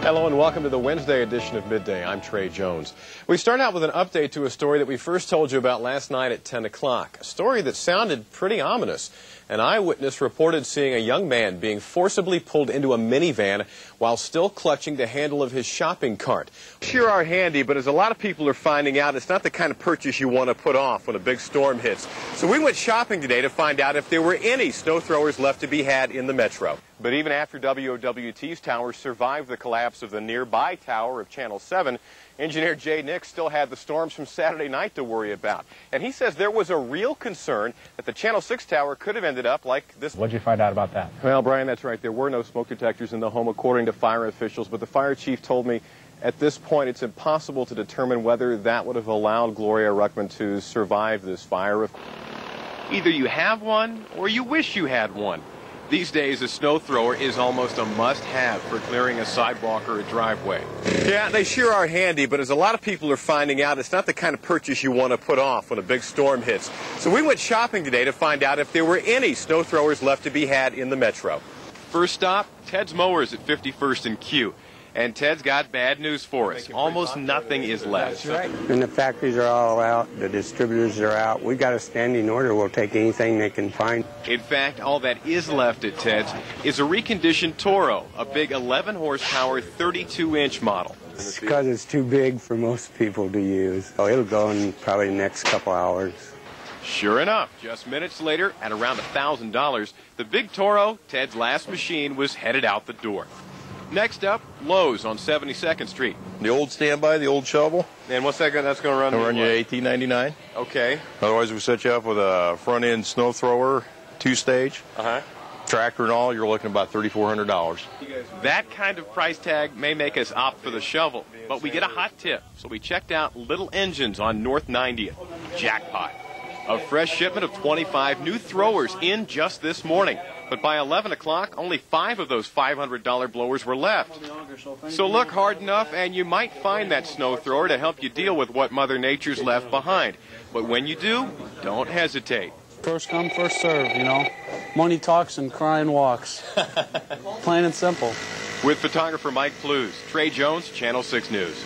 Hello and welcome to the Wednesday edition of Midday. I'm Trey Jones. We start out with an update to a story that we first told you about last night at 10 o'clock. A story that sounded pretty ominous. An eyewitness reported seeing a young man being forcibly pulled into a minivan while still clutching the handle of his shopping cart. Sure are handy, but as a lot of people are finding out, it's not the kind of purchase you want to put off when a big storm hits. So we went shopping today to find out if there were any snow throwers left to be had in the metro. But even after WOWT's towers survived the collapse of the nearby tower of Channel 7, engineer Jay Nix still had the storms from Saturday night to worry about. And he says there was a real concern that the Channel 6 tower could have ended up like this. What did you find out about that? Well, Brian, that's right. There were no smoke detectors in the home, according to fire officials. But the fire chief told me at this point it's impossible to determine whether that would have allowed Gloria Ruckman to survive this fire. Either you have one or you wish you had one. These days, a snow thrower is almost a must-have for clearing a sidewalk or a driveway. Yeah, they sure are handy, but as a lot of people are finding out, it's not the kind of purchase you want to put off when a big storm hits. So we went shopping today to find out if there were any snow throwers left to be had in the metro. First stop, Ted's Mowers at 51st and Q. And Ted's got bad news for us. Almost nothing is left. That's right. And the factories are all out. The distributors are out. We got a standing order. We'll take anything they can find. In fact, all that is left at Ted's is a reconditioned Toro, a big 11-horsepower, 32-inch model. It's because it's too big for most people to use. Oh, it'll go in probably the next couple hours. Sure enough, just minutes later, at around $1,000, the big Toro, Ted's last machine, was headed out the door. Next up, Lowe's on 72nd Street. The old standby, the old shovel. And what's that going to run? It'll run you $18.99. Okay. Otherwise, we set you up with a front-end snow thrower, 2-stage. Tractor and all, you're looking at about $3,400. That kind of price tag may make us opt for the shovel, but we get a hot tip. So we checked out Little Engines on North 90th. Jackpot. A fresh shipment of 25 new throwers in just this morning. But by 11 o'clock, only 5 of those $500 blowers were left. So look hard enough, and you might find that snow thrower to help you deal with what Mother Nature's left behind. But when you do, don't hesitate. First come, first serve, you know. Money talks and crying walks. Plain and simple. With photographer Mike Plews, Trey Jones, Channel 6 News.